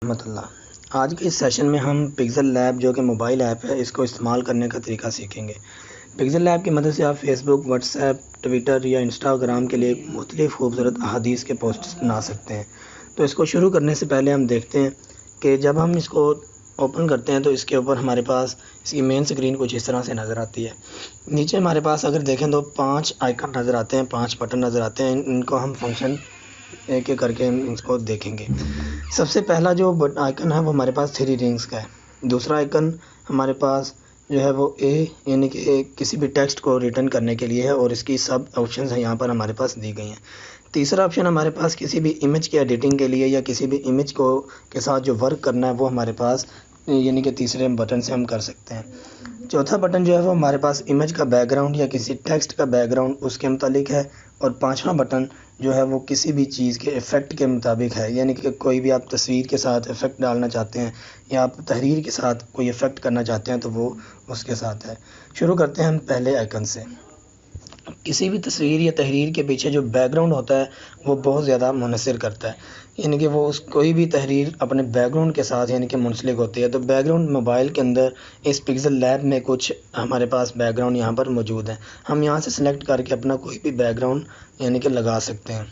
रहमतुल्लाह। आज के इस सेशन में हम पिक्सल लैब जो कि मोबाइल ऐप है इसको इस्तेमाल करने का तरीका सीखेंगे। पिक्सल लैब की मदद से आप फेसबुक, व्हाट्सएप, ट्विटर या इंस्टाग्राम के लिए मुख्तलिफ़ खूबसूरत अहादीस के पोस्ट्स बना सकते हैं। तो इसको शुरू करने से पहले हम देखते हैं कि जब हम इसको ओपन करते हैं तो इसके ऊपर हमारे पास इसकी मेन स्क्रीन कुछ इस तरह से नज़र आती है। नीचे हमारे पास अगर देखें तो 5 आइकन नज़र आते हैं, 5 बटन नज़र आते हैं। इनको हम फंक्शन एक एक करके हम इसको देखेंगे। सबसे पहला जो आइकन है वो हमारे पास 3 रिंग्स का है। दूसरा आइकन हमारे पास जो है वो यानी कि किसी भी टेक्स्ट को रिटर्न करने के लिए है और इसकी सब ऑप्शंस हैं यहाँ पर हमारे पास दी गई हैं। तीसरा ऑप्शन हमारे पास किसी भी इमेज की एडिटिंग के लिए या किसी भी इमेज को के साथ जो वर्क करना है वो हमारे पास यानी कि तीसरे बटन से हम कर सकते हैं। चौथा बटन जो है वो हमारे पास इमेज का बैकग्राउंड या किसी टेक्स्ट का बैकग्राउंड उसके मुतालिक है। और पांचवा बटन जो है वो किसी भी चीज़ के इफ़ेक्ट के मुताबिक है, यानी कि कोई भी आप तस्वीर के साथ इफ़ेक्ट डालना चाहते हैं या आप तहरीर के साथ कोई इफ़ेक्ट करना चाहते हैं तो वो उसके साथ है। शुरू करते हैं हम पहले आइकन से। किसी भी तस्वीर या तहरीर के पीछे जो बैकग्राउंड होता है वो बहुत ज़्यादा मुनसर करता है, यानी कि वो कोई भी तहरीर अपने बैकग्राउंड के साथ यानी कि मुंसलिक होती है। तो बैकग्राउंड मोबाइल के अंदर इस पिक्सल लैब में कुछ हमारे पास बैकग्राउंड यहाँ पर मौजूद है। हम यहाँ से सिलेक्ट करके अपना कोई भी बैकग्राउंड यानी कि लगा सकते हैं।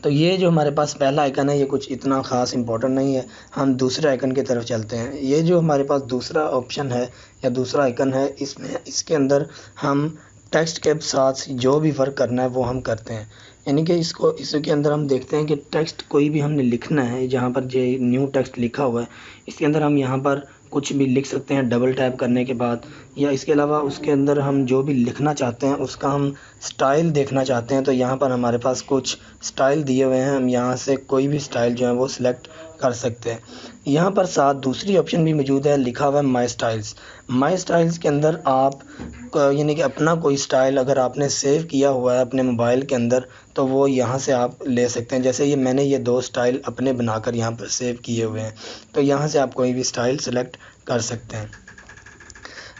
तो ये जो हमारे पास पहला आइकन है ये कुछ इतना ख़ास इंपॉर्टेंट नहीं है। हम दूसरे आइकन की तरफ चलते हैं। ये जो हमारे पास दूसरा ऑप्शन है या दूसरा आइकन है, इसके अंदर हम टेक्स्ट के साथ जो भी वर्क करना है वो हम करते हैं। यानी कि इसके अंदर हम देखते हैं कि टेक्स्ट कोई भी हमने लिखना है, जहाँ पर जो न्यू टेक्स्ट लिखा हुआ है इसके अंदर हम यहाँ पर कुछ भी लिख सकते हैं डबल टैप करने के बाद। या इसके अलावा उसके अंदर हम जो भी लिखना चाहते हैं उसका हम स्टाइल देखना चाहते हैं तो यहाँ पर हमारे पास कुछ स्टाइल दिए हुए हैं। हम यहाँ से कोई भी स्टाइल जो है वो सिलेक्ट कर सकते हैं। यहाँ पर साथ दूसरी ऑप्शन भी मौजूद है, लिखा हुआ है माई स्टाइल्स। माई स्टाइल्स के अंदर आप यानी कि अपना कोई स्टाइल अगर आपने सेव किया हुआ है अपने मोबाइल के अंदर तो वो यहाँ से आप ले सकते हैं। जैसे मैंने ये 2 स्टाइल अपने बनाकर यहाँ पर सेव किए हुए हैं, तो यहाँ से आप कोई भी स्टाइल सेलेक्ट कर सकते हैं।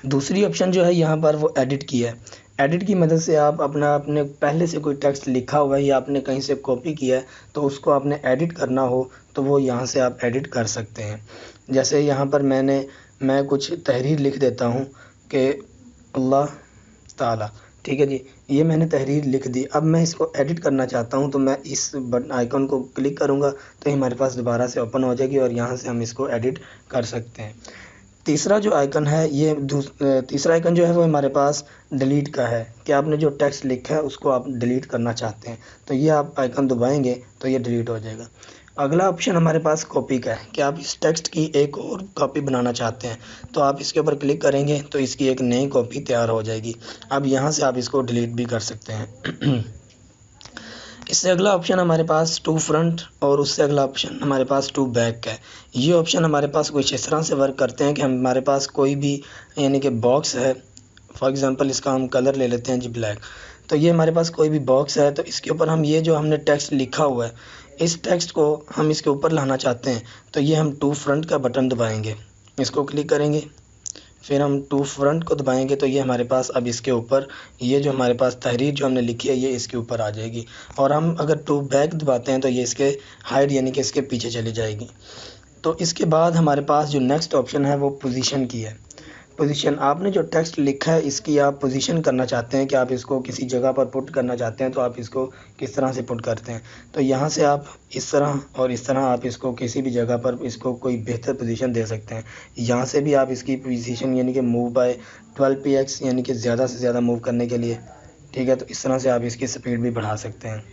दूसरी ऑप्शन जो है यहाँ पर वो एडिट की है। एडिट की मदद से आप अपने पहले से कोई टेक्स्ट लिखा हुआ है या आपने कहीं से कॉपी किया है तो उसको आपने एडिट करना हो तो वो यहाँ से आप एडिट कर सकते हैं। जैसे यहाँ पर मैं कुछ तहरीर लिख देता हूँ कि अल्लाह ताला, ठीक है जी, ये मैंने तहरीर लिख दी। अब मैं इसको एडिट करना चाहता हूँ तो मैं इस बटन आइकन को क्लिक करूँगा तो हमारे पास दोबारा से ओपन हो जाएगी और यहाँ से हम इसको एडिट कर सकते हैं। तीसरा जो आइकन है तीसरा आइकन जो है वो हमारे पास डिलीट का है कि आपने जो टेक्स्ट लिखा है उसको आप डिलीट करना चाहते हैं तो ये आप आइकन दबाएंगे तो ये डिलीट हो जाएगा। अगला ऑप्शन हमारे पास कॉपी का है कि आप इस टेक्स्ट की एक और कॉपी बनाना चाहते हैं तो आप इसके ऊपर क्लिक करेंगे तो इसकी एक नई कॉपी तैयार हो जाएगी। अब यहाँ से आप इसको डिलीट भी कर सकते हैं। इससे अगला ऑप्शन हमारे पास टू फ्रंट और उससे अगला ऑप्शन हमारे पास टू बैक का है। ये ऑप्शन हमारे पास कुछ इस तरह से वर्क करते हैं कि हमारे पास कोई भी यानी कि बॉक्स है, फॉर एग्ज़ाम्पल इसका हम कलर ले लेते हैं जी ब्लैक। तो ये हमारे पास कोई भी बॉक्स है तो इसके ऊपर हम ये जो हमने टेक्स्ट लिखा हुआ है इस टेक्स्ट को हम इसके ऊपर लाना चाहते हैं तो ये हम टू फ्रंट का बटन दबाएंगे, इसको क्लिक करेंगे, फिर हम टू फ्रंट को दबाएंगे तो ये हमारे पास अब इसके ऊपर ये जो हमारे पास तहरीर जो हमने लिखी है ये इसके ऊपर आ जाएगी। और हम अगर टू बैक दबाते हैं तो ये इसके हाइड यानी कि इसके पीछे चली जाएगी। तो इसके बाद हमारे पास जो नेक्स्ट ऑप्शन है वो पोजीशन की है। पोजीशन, आपने जो टेक्स्ट लिखा है इसकी आप पोजीशन करना चाहते हैं कि आप इसको किसी जगह पर पुट करना चाहते हैं तो आप इसको किस तरह से पुट करते हैं। तो यहाँ से आप इस तरह और इस तरह आप इसको किसी भी जगह पर इसको कोई बेहतर पोजीशन दे सकते हैं। यहाँ से भी आप इसकी पोजीशन यानी कि मूव बाय 12px यानी कि ज़्यादा से ज़्यादा मूव करने के लिए, ठीक है, तो इस तरह से आप इसकी स्पीड भी बढ़ा सकते हैं।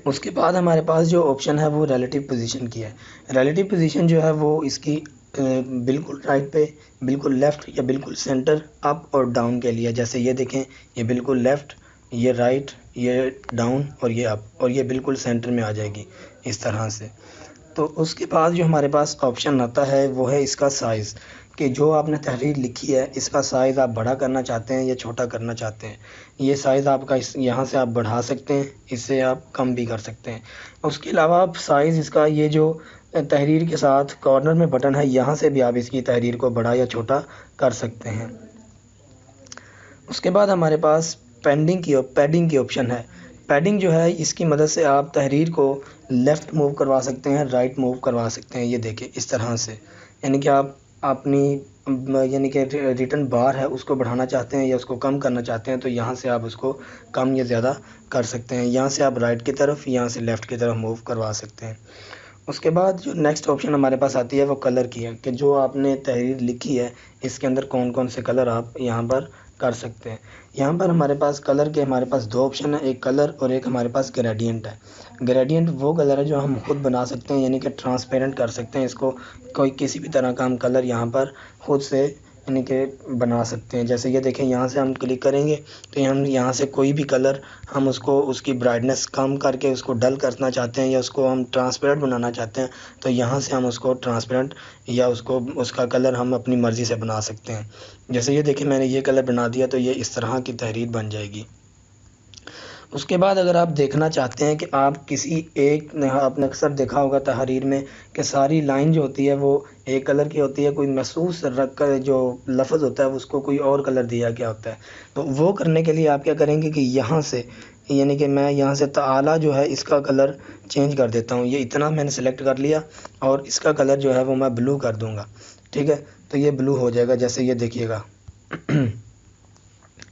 उसके बाद हमारे पास जो ऑप्शन है वो रिलेटिव पोजीशन की है। रिलेटिव पोजीशन जो है वो इसकी बिल्कुल राइट पे, बिल्कुल लेफ़्ट या बिल्कुल सेंटर, अप और डाउन के लिए। जैसे ये देखें, ये बिल्कुल लेफ़्ट, ये राइट, ये डाउन और ये अप और ये बिल्कुल सेंटर में आ जाएगी इस तरह से। तो उसके बाद जो हमारे पास ऑप्शन आता है वो है इसका साइज़, कि जो आपने तहरीर लिखी है इसका साइज़ आप बड़ा करना चाहते हैं या छोटा करना चाहते हैं। ये साइज़ आपका यहाँ से आप बढ़ा सकते हैं, इससे आप कम भी कर सकते हैं। उसके अलावा आप साइज़ इसका ये जो तहरीर के साथ कॉर्नर में बटन है यहाँ से भी आप इसकी तहरीर को बड़ा या छोटा कर सकते हैं। उसके बाद हमारे पास पैडिंग की ऑप्शन है पैडिंग जो है इसकी मदद से आप तहरीर को लेफ़्ट मूव करवा सकते हैं, राइट मूव करवा सकते हैं। ये देखिए इस तरह से, यानी कि आप अपनी यानी कि रिटन बार है उसको बढ़ाना चाहते हैं या उसको कम करना चाहते हैं, तो यहाँ से आप उसको कम या ज़्यादा कर सकते हैं। यहाँ से आप राइट की तरफ, यहाँ से लेफ़्ट की तरफ मूव करवा सकते हैं। उसके बाद जो नेक्स्ट ऑप्शन हमारे पास आती है वो कलर की है, कि जो आपने तहरीर लिखी है इसके अंदर कौन कौन से कलर आप यहाँ पर कर सकते हैं। यहाँ पर हमारे पास कलर के हमारे पास दो ऑप्शन है, एक कलर और एक हमारे पास ग्रेडियंट है। ग्रेडियंट वो कलर है जो हम खुद बना सकते हैं, यानी कि ट्रांसपेरेंट कर सकते हैं इसको, कोई किसी भी तरह का हम कलर यहाँ पर खुद से यानी कि बना सकते हैं। जैसे ये देखें, यहाँ से हम क्लिक करेंगे तो हम यहाँ से कोई भी कलर हम उसको उसकी ब्राइटनेस कम करके उसको डल करना चाहते हैं या उसको हम ट्रांसपेरेंट बनाना चाहते हैं, तो यहाँ से हम उसको ट्रांसपेरेंट या उसको उसका कलर हम अपनी मर्ज़ी से बना सकते हैं। जैसे ये देखें, मैंने ये कलर बना दिया तो ये इस तरह की तहरीर बन जाएगी। उसके बाद अगर आप देखना चाहते हैं कि आप किसी एक, आपने अक्सर देखा होगा तहरीर में कि सारी लाइन जो होती है वो एक कलर की होती है, कोई महसूस रख कर जो लफ्ज़ होता है उसको कोई और कलर दिया गया होता है। तो वो करने के लिए आप क्या करेंगे कि यहाँ से, यानी कि मैं यहाँ से ताला जो है इसका कलर चेंज कर देता हूँ। ये इतना मैंने सेलेक्ट कर लिया और इसका कलर जो है वो मैं ब्लू कर दूँगा। ठीक है, तो ये ब्लू हो जाएगा। जैसे ये देखिएगा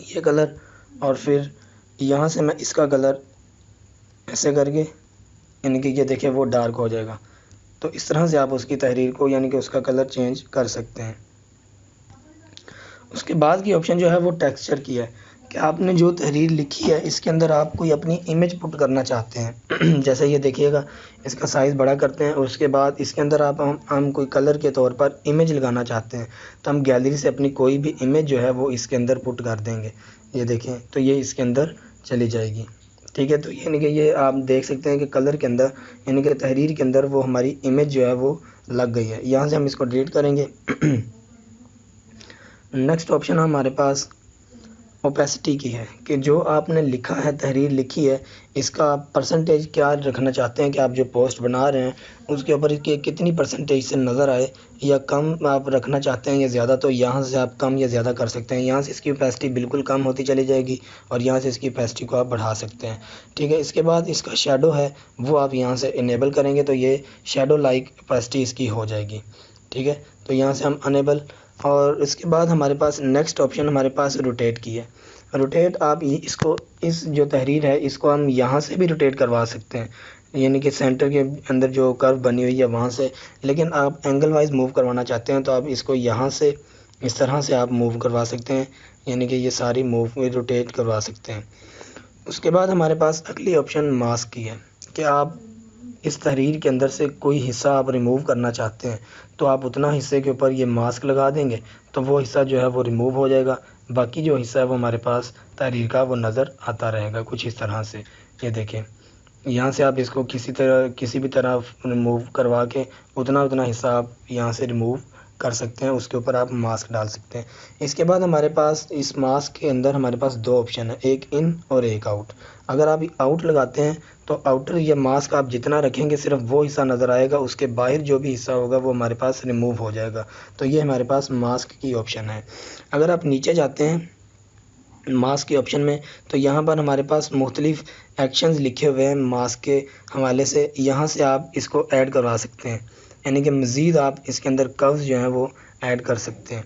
ये कलर, और फिर यहाँ से मैं इसका कलर ऐसे करके, यानी कि ये देखिए वो डार्क हो जाएगा। तो इस तरह से आप उसकी तहरीर को यानी कि उसका कलर चेंज कर सकते हैं। उसके बाद की ऑप्शन जो है वो टेक्सचर की है, कि आपने जो तहरीर लिखी है इसके अंदर आप कोई अपनी इमेज पुट करना चाहते हैं। जैसे ये देखिएगा, इसका साइज़ बड़ा करते हैं और उसके बाद इसके अंदर आप हम कोई कलर के तौर पर इमेज लगाना चाहते हैं, तो हम गैलरी से अपनी कोई भी इमेज जो है वो इसके अंदर पुट कर देंगे। ये देखें, तो ये इसके अंदर चली जाएगी। ठीक है, तो यानी कि ये आप देख सकते हैं कि कलर के अंदर यानी कि तहरीर के अंदर वो हमारी इमेज जो है वो लग गई है। यहाँ से हम इसको डिलीट करेंगे। नेक्स्ट ऑप्शन हमारे पास ओपेसिटी की है, कि जो आपने लिखा है, तहरीर लिखी है, इसका परसेंटेज क्या रखना चाहते हैं कि आप जो पोस्ट बना रहे हैं उसके ऊपर कि कितनी परसेंटेज से नज़र आए, या कम आप रखना चाहते हैं या ज़्यादा, तो यहाँ से आप कम या ज़्यादा कर सकते हैं। यहाँ से इसकी ओपेसिटी बिल्कुल कम होती चली जाएगी और यहाँ से इसकी ओपेसिटी को आप बढ़ा सकते हैं। ठीक है, इसके बाद इसका शेडो है वो आप यहाँ से इनेबल करेंगे तो ये शेडो लाइक ओपेसिटी इसकी हो जाएगी। ठीक है, तो यहाँ से हम अनेबल, और इसके बाद हमारे पास नेक्स्ट ऑप्शन हमारे पास रोटेट की है। रोटेट आप ये इसको, इस जो तहरीर है इसको हम यहाँ से भी रोटेट करवा सकते हैं, यानी कि सेंटर के अंदर जो कर्व बनी हुई है वहाँ से, लेकिन आप एंगल वाइज मूव करवाना चाहते हैं तो आप इसको यहाँ से इस तरह से आप मूव करवा सकते हैं, यानी कि ये सारी मूव रोटेट करवा सकते हैं। उसके बाद हमारे पास अगली ऑप्शन मास्क की है, कि आप इस तहरीर के अंदर से कोई हिस्सा आप रिमूव करना चाहते हैं तो आप उतना हिस्से के ऊपर ये मास्क लगा देंगे तो वो हिस्सा जो है वो रिमूव हो जाएगा। बाकी जो हिस्सा है वो हमारे पास तहरीर का वो नज़र आता रहेगा कुछ इस तरह से। ये देखें, यहाँ से आप इसको किसी भी तरह रिमूव करवा के उतना हिस्सा आप यहाँ से रिमूव कर सकते हैं, उसके ऊपर आप मास्क डाल सकते हैं। इसके बाद हमारे पास इस मास्क के अंदर हमारे पास दो ऑप्शन है, एक इन और एक आउट। अगर आप आउट लगाते हैं तो आउटर या मास्क आप जितना रखेंगे सिर्फ वो हिस्सा नज़र आएगा, उसके बाहर जो भी हिस्सा होगा वो हमारे पास रिमूव हो जाएगा। तो ये हमारे पास मास्क की ऑप्शन है। अगर आप नीचे जाते हैं मास्क के ऑप्शन में तो यहाँ पर हमारे पास मुख्तलिफ एक्शंस लिखे हुए हैं मास्क के हवाले से, यहाँ से आप इसको ऐड करवा सकते हैं, यानी कि मज़ीद आप इसके अंदर कर्व्स जो हैं वो ऐड कर सकते हैं।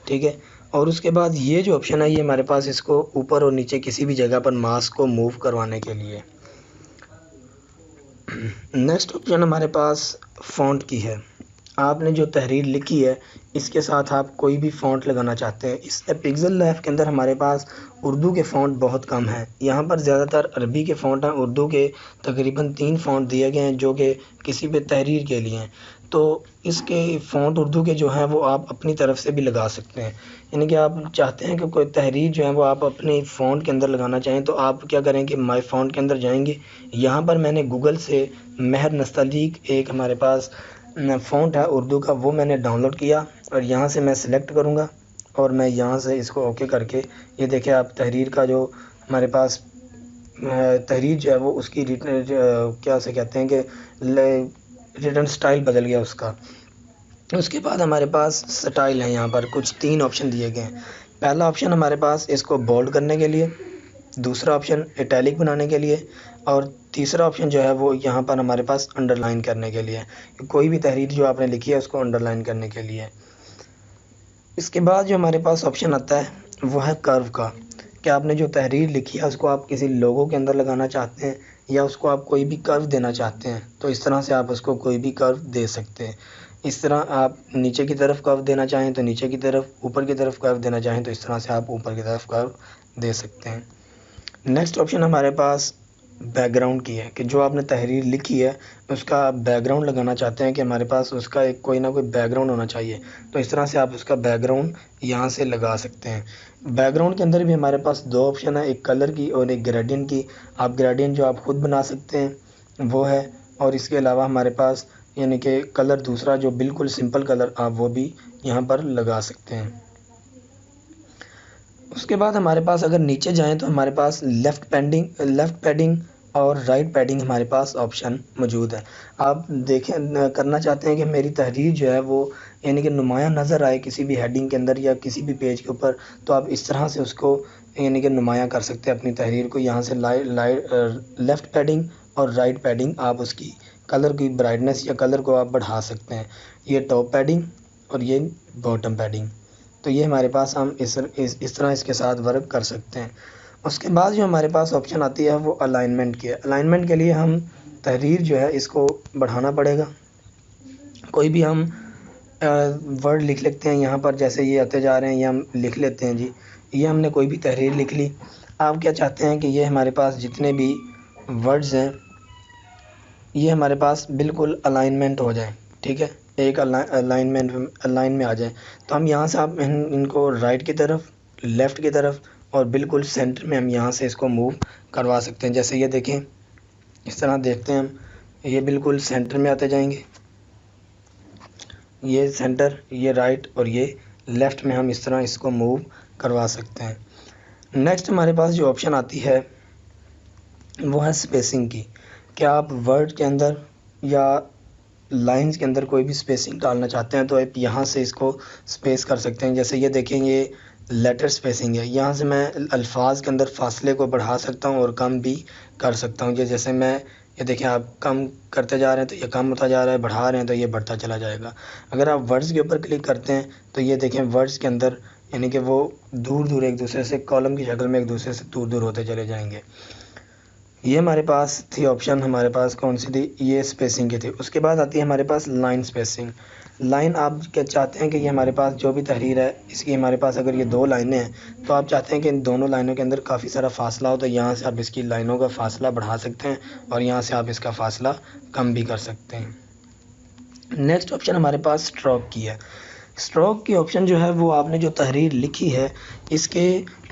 ठीक है, और उसके बाद ये जो ऑप्शन है ये हमारे पास इसको ऊपर और नीचे किसी भी जगह पर मास्क को मूव करवाने के लिए। नेक्स्ट ऑप्शन हमारे पास फ़ॉन्ट की है। आपने जो तहरीर लिखी है इसके साथ आप कोई भी फ़ॉन्ट लगाना चाहते हैं। इस पिक्सेल लैब के अंदर हमारे पास उर्दू के फ़ॉन्ट बहुत कम हैं, यहाँ पर ज़्यादातर अरबी के फ़ॉन्ट हैं। उर्दू के तकरीबन 3 फ़ॉन्ट दिए गए हैं जो कि किसी भी तहरीर के लिए हैं। तो इसके फ़ॉन्ट उर्दू के जो हैं वो आप अपनी तरफ से भी लगा सकते हैं, यानी कि आप चाहते हैं कि कोई तहरीर जो है वो आप अपने फ़ॉन्ट के अंदर लगाना चाहें तो आप क्या करें कि माय फ़ॉन्ट के अंदर जाएंगे। यहाँ पर मैंने गूगल से महर नस्तलीक एक हमारे पास फ़ॉन्ट है उर्दू का, वो मैंने डाउनलोड किया और यहाँ से मैं सिलेक्ट करूँगा और मैं यहाँ से इसको ओके करके, ये देखिए आप तहरीर का जो हमारे पास तहरीर जो है वो उसकी क्या से कहते हैं कि रिटन स्टाइल बदल गया उसका। उसके बाद हमारे पास स्टाइल है, यहाँ पर कुछ 3 ऑप्शन दिए गए हैं। पहला ऑप्शन हमारे पास इसको बोल्ड करने के लिए, दूसरा ऑप्शन इटैलिक बनाने के लिए, और तीसरा ऑप्शन जो है वो यहाँ पर हमारे पास अंडरलाइन करने के लिए। कोई भी तहरीर जो आपने लिखी है उसको अंडरलाइन करने के लिए। इसके बाद जो हमारे पास ऑप्शन आता है वो है कर्व का, कि आपने जो तहरीर लिखी है उसको आप किसी लोगो के अंदर लगाना चाहते हैं या उसको आप कोई भी कर्व देना चाहते हैं, तो इस तरह से आप उसको कोई भी कर्व दे सकते हैं। इस तरह आप नीचे की तरफ कर्व देना चाहें तो नीचे की तरफ, ऊपर की तरफ कर्व देना चाहें तो इस तरह से आप ऊपर की तरफ कर्व दे सकते हैं। नेक्स्ट ऑप्शन हमारे पास बैकग्राउंड की है, कि जो आपने तहरीर लिखी है उसका बैकग्राउंड लगाना चाहते हैं, कि हमारे पास उसका एक कोई ना कोई बैकग्राउंड होना चाहिए, तो इस तरह से आप उसका बैकग्राउंड यहाँ से लगा सकते हैं। बैकग्राउंड के अंदर भी हमारे पास दो ऑप्शन है, एक कलर की और एक ग्रेडियंट की। आप ग्रेडियंट जो आप खुद बना सकते हैं वो है, और इसके अलावा हमारे पास यानी कि कलर दूसरा जो बिल्कुल सिंपल कलर, आप वो भी यहाँ पर लगा सकते हैं। उसके बाद हमारे पास अगर नीचे जाएं तो हमारे पास लेफ़्ट पैडिंग और राइट पैडिंग हमारे पास ऑप्शन मौजूद है। आप देखें करना चाहते हैं कि मेरी तहरीर जो है वो यानी कि नुमायाँ नज़र आए किसी भी हेडिंग के अंदर या किसी भी पेज के ऊपर, तो आप इस तरह से उसको यानी कि नुमायाँ कर सकते हैं अपनी तहरीर को। यहाँ से लेफ़्ट पैडिंग और राइट पैडिंग आप उसकी कलर की ब्राइटनेस या कलर को आप बढ़ा सकते हैं। ये टॉप पैडिंग और ये बॉटम पैडिंग, तो ये हमारे पास हम इस तरह इसके साथ वर्क कर सकते हैं। उसके बाद जो हमारे पास ऑप्शन आती है वो अलाइनमेंट की है। अलाइनमेंट के लिए हम तहरीर जो है इसको बढ़ाना पड़ेगा। कोई भी हम वर्ड लिख लेते हैं यहाँ पर, जैसे ये आते जा रहे हैं, ये हम लिख लेते हैं जी। ये हमने कोई भी तहरीर लिख ली। आप क्या चाहते हैं कि ये हमारे पास जितने भी वर्ड्स हैं ये हमारे पास बिल्कुल अलाइनमेंट हो जाए, ठीक है, एक अलाइन में आ जाए। तो हम यहाँ से आप इनको राइट की तरफ, लेफ़्ट की तरफ और बिल्कुल सेंटर में हम यहाँ से इसको मूव करवा सकते हैं। जैसे ये देखें, इस तरह देखते हैं हम, ये बिल्कुल सेंटर में आते जाएंगे, ये सेंटर, ये राइट और ये लेफ़्ट में हम इस तरह इसको मूव करवा सकते हैं। नेक्स्ट हमारे पास जो ऑप्शन आती है वो है स्पेसिंग की। क्या आप वर्ड के अंदर या लाइंस के अंदर कोई भी स्पेसिंग डालना चाहते हैं तो आप यहाँ से इसको स्पेस कर सकते हैं। जैसे ये देखें, ये लेटर स्पेसिंग है, यहाँ से मैं अल्फाज के अंदर फासले को बढ़ा सकता हूँ और कम भी कर सकता हूँ। ये जैसे मैं, ये देखें, आप कम करते जा रहे हैं तो ये कम होता जा रहा है, बढ़ा रहे हैं तो ये बढ़ता चला जाएगा। अगर आप वर्ड्स के ऊपर क्लिक करते हैं तो ये देखें वर्ड्स के अंदर यानी कि वो दूर दूर एक दूसरे से कॉलम की शक्ल में एक दूसरे से दूर दूर होते चले जाएंगे। ये हमारे पास थी ऑप्शन, हमारे पास कौन सी थी, ये स्पेसिंग की थी। उसके बाद आती है हमारे पास लाइन स्पेसिंग। लाइन आप क्या चाहते हैं कि ये हमारे पास जो भी तहरीर है इसकी हमारे पास अगर ये दो लाइनें हैं तो आप चाहते हैं कि इन दोनों लाइनों के अंदर काफ़ी सारा फासला हो, तो यहाँ से आप इसकी लाइनों का फासला बढ़ा सकते हैं और यहाँ से आप इसका फासला कम भी कर सकते हैं। नेक्स्ट ऑप्शन हमारे पास स्ट्रोक की है। स्ट्रोक की ऑप्शन जो है वो आपने जो तहरीर लिखी है इसके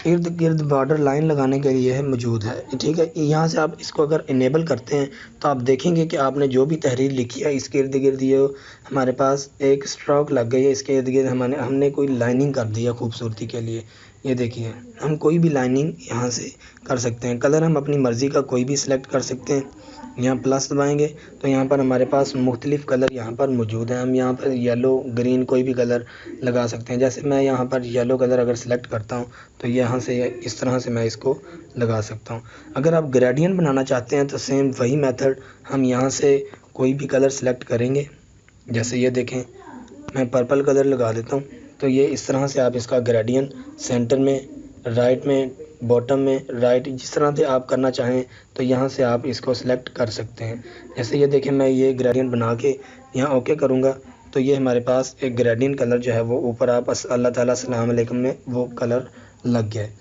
इर्द गिर्द बॉर्डर लाइन लगाने के लिए है मौजूद है, ठीक है। यहाँ से आप इसको अगर इनेबल करते हैं तो आप देखेंगे कि आपने जो भी तहरीर लिखी है इसके इर्द गिर्द ये हमारे पास एक स्ट्रोक लग गई है, इसके इर्द गिर्द हमने कोई लाइनिंग कर दी है खूबसूरती के लिए। ये देखिए, हम कोई भी लाइनिंग यहाँ से कर सकते हैं। कलर हम अपनी मर्ज़ी का कोई भी सिलेक्ट कर सकते हैं। यहाँ प्लस दबाएंगे तो यहाँ पर हमारे पास मुख्तलिफ़ कलर यहाँ पर मौजूद हैं। हम यहाँ पर येलो, ग्रीन कोई भी कलर लगा सकते हैं। जैसे मैं यहाँ पर येलो कलर अगर सिलेक्ट करता हूँ तो यहाँ से इस तरह से मैं इसको लगा सकता हूँ। अगर आप ग्रेडियंट बनाना चाहते हैं तो सेम वही मेथड, हम यहाँ से कोई भी कलर सिलेक्ट करेंगे। जैसे ये देखें, मैं पर्पल कलर लगा देता हूँ, तो ये इस तरह से आप इसका ग्रेडियंट सेंटर में, राइट में, बॉटम में, राइट, जिस तरह से आप करना चाहें तो यहाँ से आप इसको सिलेक्ट कर सकते हैं। जैसे ये देखें, मैं ये ग्रेडियंट बना के यहाँ ओके करूँगा तो ये हमारे पास एक ग्रेडियंट कलर जो है वो ऊपर आप अल्लाह ताला अस्सलाम वालेकुम में वो कलर लग गया है।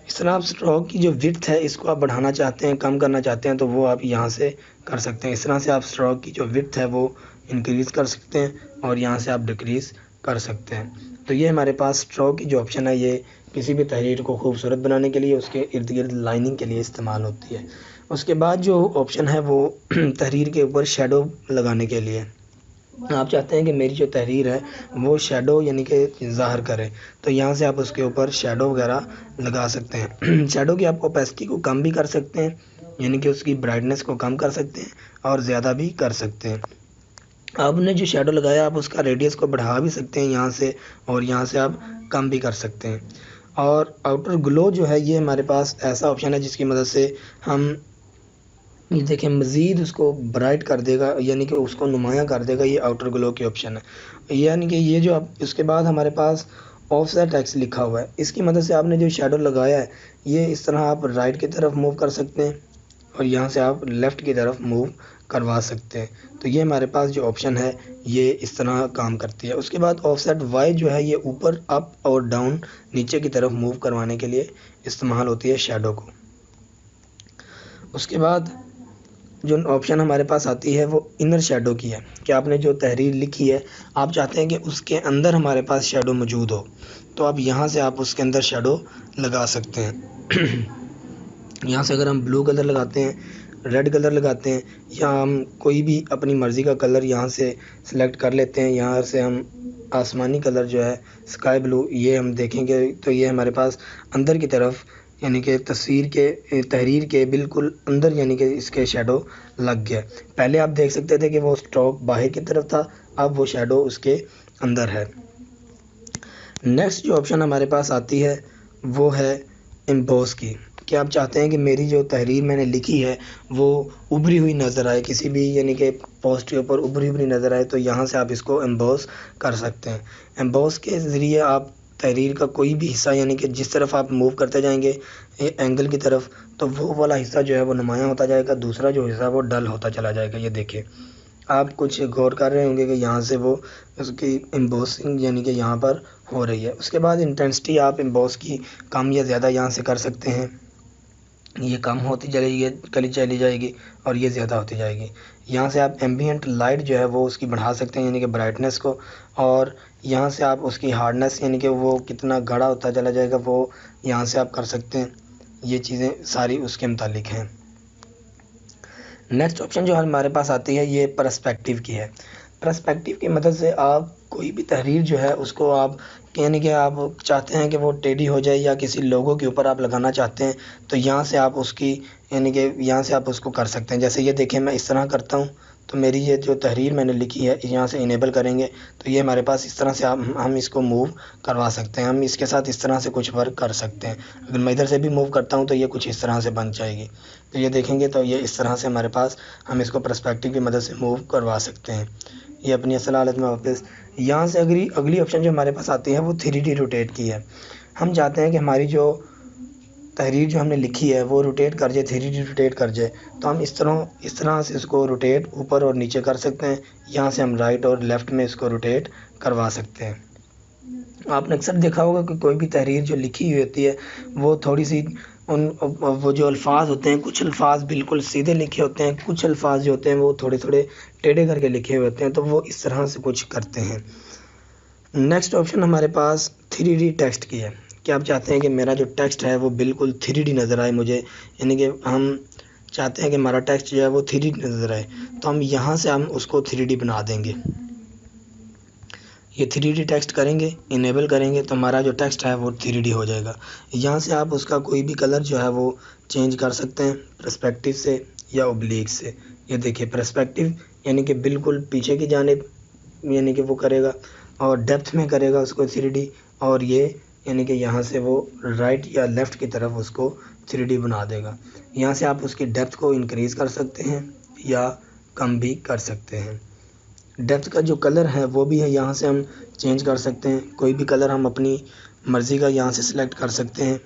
इस तरह आप स्ट्रोक की जो विड्थ है इसको आप बढ़ाना चाहते हैं, कम करना चाहते हैं तो वो आप यहाँ से कर सकते हैं। इस तरह से आप स्ट्रोक की जो विड्थ है वो इंक्रीज़ कर सकते हैं और यहाँ से आप डिक्रीज़ कर सकते हैं। तो ये हमारे पास स्ट्रोक की जो ऑप्शन है ये किसी भी तहरीर को खूबसूरत बनाने के लिए, उसके इर्द गिर्द लाइनिंग के लिए इस्तेमाल होती है। उसके बाद जो ऑप्शन है वो तहरीर के ऊपर शेडो लगाने के लिए। आप चाहते हैं कि मेरी जो तहरीर है वो शेडो यानी कि ज़ाहिर करे, तो यहाँ से आप उसके ऊपर शेडो वगैरह लगा सकते हैं। शेडो की आप ओपेसिटी को कम भी कर सकते हैं, यानी कि उसकी ब्राइटनेस को कम कर सकते हैं और ज़्यादा भी कर सकते हैं। आपने जो शेडो लगाया आप उसका रेडियस को बढ़ा भी सकते हैं यहाँ से, और यहाँ से आप कम भी कर सकते हैं। और आउटर ग्लो जो है ये हमारे पास ऐसा ऑप्शन है जिसकी मदद से हम ये देखें मज़ीद उसको ब्राइट कर देगा, यानी कि उसको नुमायाँ कर देगा। ये आउटर ग्लो की ऑप्शन है, यानी कि ये जो आप इसके बाद हमारे पास ऑफसेट टेक्स्ट लिखा हुआ है, इसकी मदद से आपने जो शेडो लगाया है ये इस तरह आप राइट की तरफ मूव कर सकते हैं और यहाँ से आप लेफ़्ट की तरफ मूव करवा सकते हैं। तो ये हमारे पास जो ऑप्शन है ये इस तरह काम करती है। उसके बाद ऑफसेट वाई जो है ये ऊपर अप और डाउन नीचे की तरफ मूव करवाने के लिए इस्तेमाल होती है शेडो को। उसके बाद जो ऑप्शन हमारे पास आती है वो इनर शेडो की है कि आपने जो तहरीर लिखी है आप चाहते हैं कि उसके अंदर हमारे पास शेडो मौजूद हो, तो अब यहाँ से आप उसके अंदर शेडो लगा सकते हैं। यहाँ से अगर हम ब्लू कलर लगाते हैं, रेड कलर लगाते हैं, या हम कोई भी अपनी मर्ज़ी का कलर यहाँ से सिलेक्ट कर लेते हैं। यहाँ से हम आसमानी कलर जो है स्काई ब्लू ये हम देखेंगे तो ये हमारे पास अंदर की तरफ यानी कि तस्वीर के तहरीर के बिल्कुल अंदर यानी कि इसके शेडो लग गया। पहले आप देख सकते थे कि वो स्ट्रोक बाहर की तरफ था, अब वो शेडो उसके अंदर है। नेक्स्ट जो ऑप्शन हमारे पास आती है वो है एम्बॉस की, कि आप चाहते हैं कि मेरी जो तहरीर मैंने लिखी है वो उभरी हुई नज़र आए, किसी भी यानी कि पोस्ट के ऊपर उभरी हुई नज़र आए, तो यहाँ से आप इसको एम्बॉस कर सकते हैं। एम्बॉस के ज़रिए आप तहरीर का कोई भी हिस्सा यानी कि जिस तरफ आप मूव करते जाएंगे एंगल की तरफ, तो वो वाला हिस्सा जो है वो नुमायाँ होता जाएगा, दूसरा जो हिस्सा वो डल होता चला जाएगा। ये देखिए आप कुछ गौर कर रहे होंगे कि यहाँ से वो उसकी एम्बॉसिंग यानी कि यहाँ पर हो रही है। उसके बाद इंटेंसिटी आप एम्बॉस की कम या ज़्यादा यहाँ से कर सकते हैं, ये कम होती चली जाएगी और ये ज़्यादा होती जाएगी। यहाँ से आप एम्बिएंट लाइट जो है वो उसकी बढ़ा सकते हैं यानी कि ब्राइटनेस को, और यहाँ से आप उसकी हार्डनेस यानी कि वो कितना गाढ़ा होता चला जाएगा वो यहाँ से आप कर सकते हैं। ये चीज़ें सारी उसके मुतालिक हैं। नेक्स्ट ऑप्शन जो हमारे पास आती है ये पर्सपेक्टिव की है। पर्सपेक्टिव की मदद से आप कोई भी तहरीर जो है उसको आप यानी कि आप चाहते हैं कि वो टेढ़ी हो जाए या किसी लोगों के ऊपर आप लगाना चाहते हैं, तो यहाँ से आप उसकी यानी कि यहाँ से आप उसको कर सकते हैं। जैसे ये देखें मैं इस तरह करता हूँ तो मेरी ये जो तहरीर मैंने लिखी है यहाँ से इनेबल करेंगे तो ये हमारे पास इस तरह से हम इसको मूव करवा सकते हैं। हम इसके साथ इस तरह से कुछ वर्क कर सकते हैं। अगर मैं इधर से भी मूव करता हूँ तो ये कुछ इस तरह से बन जाएगी। तो ये देखेंगे तो ये इस तरह से हमारे पास हम इसको पर्सपेक्टिव की मदद से मूव करवा सकते हैं। ये अपनी असल हालत में वापस। यहाँ से अगली ऑप्शन जो हमारे पास आती है वो 3D रोटेट की है। हम चाहते हैं कि हमारी जो तहरीर जो हमने लिखी है वो रोटेट कर जाए, 3D रोटेट कर जाए, तो हम इस तरह से इसको रोटेट ऊपर और नीचे कर सकते हैं। यहाँ से हम राइट और लेफ़्ट में इसको रोटेट करवा सकते हैं। आपने अक्सर देखा होगा कि कोई भी तहरीर जो लिखी हुई होती है वो थोड़ी सी वो जो अल्फाज होते हैं, कुछ अल्फाज बिल्कुल सीधे लिखे होते हैं, कुछ अल्फाज जो होते हैं वो थोड़े थोड़े टेढ़े करके लिखे हुए होते हैं, तो वो इस तरह से कुछ करते हैं। नेक्स्ट ऑप्शन हमारे पास 3D टेक्स्ट की है कि आप चाहते हैं कि मेरा जो टेक्स्ट है वो बिल्कुल 3D नज़र आए मुझे, यानी कि हम चाहते हैं कि हमारा टेक्स्ट जो है वो 3D नज़र आए, तो हम यहाँ से हम उसको 3D बना देंगे। ये 3D टेक्स्ट करेंगे, इनेबल करेंगे तो हमारा जो टेक्स्ट है वो 3D हो जाएगा। यहाँ से आप उसका कोई भी कलर जो है वो चेंज कर सकते हैं पर्सपेक्टिव से या ओब्लिक से। ये देखिए पर्सपेक्टिव यानी कि बिल्कुल पीछे की जानिब यानी कि वो करेगा, और डेप्थ में करेगा उसको 3D, और ये यानी कि यहाँ से वो राइट या लेफ़्ट की तरफ उसको 3D बना देगा। यहाँ से आप उसकी डेप्थ को इंक्रीज़ कर सकते हैं या कम भी कर सकते हैं। डेप्थ का जो कलर है वो भी है, यहाँ से हम चेंज कर सकते हैं। कोई भी कलर हम अपनी मर्ज़ी का यहाँ से सिलेक्ट कर सकते हैं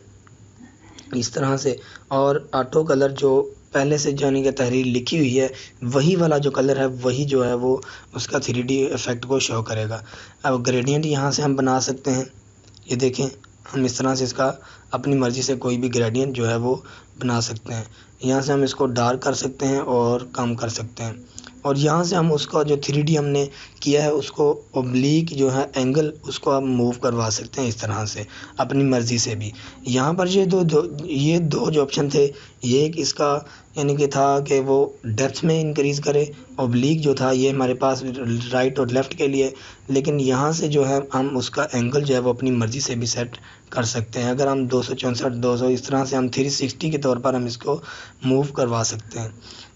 इस तरह से, और ऑटो कलर जो पहले से यानी कि तहरीर लिखी हुई है वही वाला जो कलर है वही जो है वो उसका 3D इफ़ेक्ट को शो करेगा। अब ग्रेडियंट यहाँ से हम बना सकते हैं। ये देखें हम इस तरह से इसका अपनी मर्ज़ी से कोई भी ग्रेडियंट जो है वो बना सकते हैं। यहाँ से हम इसको डार्क कर सकते हैं और कम कर सकते हैं, और यहाँ से हम उसका जो 3D हमने किया है उसको ओब्लिक जो है एंगल उसको आप मूव करवा सकते हैं इस तरह से अपनी मर्ज़ी से भी। यहाँ पर ये दो जो ऑप्शन थे, ये एक इसका यानी कि था कि वो डेप्थ में इंक्रीज़ करे, ओब्लिक जो था ये हमारे पास राइट और लेफ़्ट के लिए, लेकिन यहाँ से जो है हम उसका एंगल जो है वो अपनी मर्ज़ी से भी सेट कर सकते हैं। अगर हम 264 200 इस तरह से हम 360 के तौर पर हम इसको मूव करवा सकते हैं।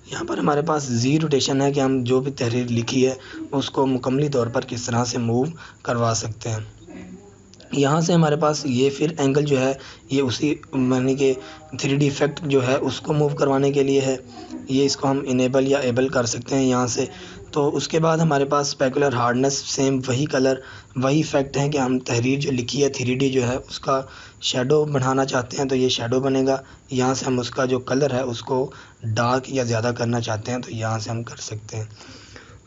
यहाँ पर हमारे पास जी रोटेशन है कि हम जो भी तहरीर लिखी है उसको मुकम्मली तौर पर किस तरह से मूव करवा सकते हैं। यहाँ से हमारे पास ये फिर एंगल जो है ये उसी माने कि 3D इफ़ेक्ट जो है उसको मूव करवाने के लिए है। ये इसको हम इनेबल या एबल कर सकते हैं यहाँ से। तो उसके बाद हमारे पास स्पेकुलर हार्डनेस सेम वही कलर वही इफ़ेक्ट है कि हम तहरीर जो लिखी है 3D जो है उसका शेडो बढ़ाना चाहते हैं तो ये शेडो बनेगा। यहाँ से हम उसका जो कलर है उसको डार्क या ज़्यादा करना चाहते हैं तो यहाँ से हम कर सकते हैं।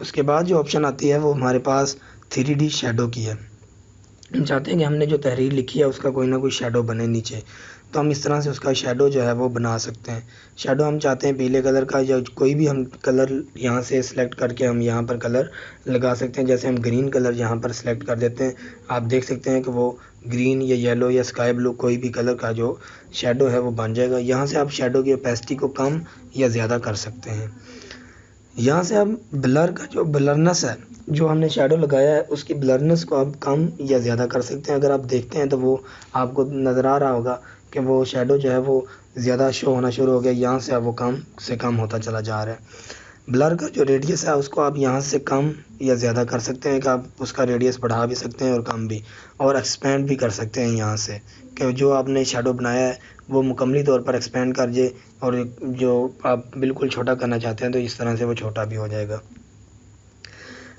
उसके बाद जो ऑप्शन आती है वो हमारे पास 3D शेडो की है। हम चाहते हैं कि हमने जो तहरीर लिखी है उसका कोई ना कोई शेडो बने नीचे, तो हम इस तरह से उसका शेडो जो है वो बना सकते हैं। शेडो हम चाहते हैं पीले कलर का या कोई भी हम कलर यहाँ से सिलेक्ट करके हम यहाँ पर कलर लगा सकते हैं। जैसे हम ग्रीन कलर यहाँ पर सिलेक्ट कर देते हैं, आप देख सकते हैं कि वो ग्रीन या येलो या स्काई ब्लू कोई भी कलर का जो शेडो है वो बन जाएगा। यहाँ से आप शेडो की ओपेसिटी को कम या ज़्यादा कर सकते हैं। यहाँ से हम ब्लर का जो ब्लरनेस है जो हमने शेडो लगाया है उसकी ब्लरनेस को आप कम या ज़्यादा कर सकते हैं। अगर आप देखते हैं तो वो आपको नज़र आ रहा होगा कि वो शेडो जो है वो ज़्यादा शो होना शुरू हो गया, यहाँ से अब वो कम से कम होता चला जा रहा है। ब्लर का जो रेडियस है उसको आप यहाँ से कम या ज़्यादा कर सकते हैं कि आप उसका रेडियस बढ़ा भी सकते हैं और कम भी, और एक्सपेंड भी कर सकते हैं यहाँ से कि जो आपने शेडो बनाया है वो मुकम्मली तौर पर एक्सपेंड कर जाए, और जो आप बिल्कुल छोटा करना चाहते हैं तो इस तरह से वो छोटा भी हो जाएगा।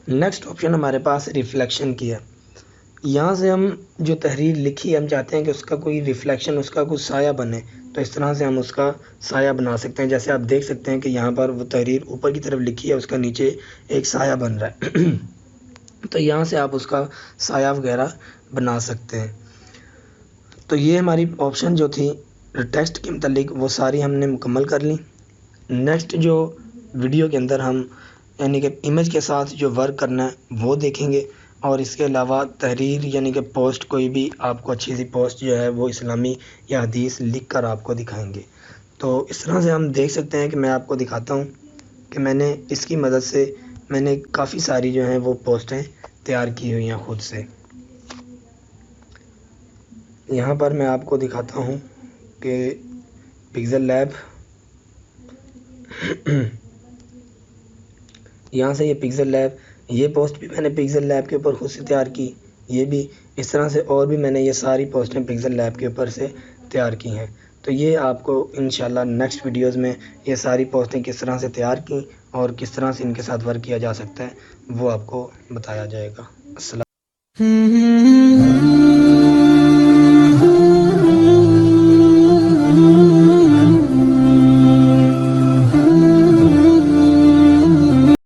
नेक्स्ट ऑप्शन हमारे पास रिफ्लेक्शन की है। यहाँ से हम जो तहरीर लिखी हम चाहते हैं कि उसका कोई रिफ्लेक्शन, उसका कुछ साया बने, तो इस तरह से हम उसका साया बना सकते हैं। जैसे आप देख सकते हैं कि यहाँ पर वो तहरीर ऊपर की तरफ लिखी है, उसका नीचे एक साया बन रहा है तो यहाँ से आप उसका साया वगैरह बना सकते हैं। तो ये हमारी ऑप्शन जो थी टेक्स्ट के मतलब वो सारी हमने मुकम्मल कर ली। नेक्स्ट जो वीडियो के अंदर हम यानी कि इमेज के साथ जो वर्क करना है वो देखेंगे, और इसके अलावा तहरीर यानी कि पोस्ट कोई भी आपको अच्छी सी पोस्ट जो है वो इस्लामी या हदीस लिख कर आपको दिखाएंगे। तो इस तरह से हम देख सकते हैं कि मैं आपको दिखाता हूँ कि मैंने इसकी मदद से मैंने काफ़ी सारी जो हैं वो पोस्टें तैयार की हुई हैं खुद से। यहाँ पर मैं आपको दिखाता हूँ कि पिक्सेल लैब यहाँ से ये पिक्सेल लैब, ये पोस्ट भी मैंने पिक्सेल लैब के ऊपर खुद से तैयार की, ये भी इस तरह से, और भी मैंने ये सारी पोस्टें पिक्सेल लैब के ऊपर से तैयार की हैं। तो ये आपको इंशाल्लाह नेक्स्ट वीडियोस में ये सारी पोस्टें किस तरह से तैयार की और किस तरह से इनके साथ वर्क किया जा सकता है वो आपको बताया जाएगा। अस्सलाम।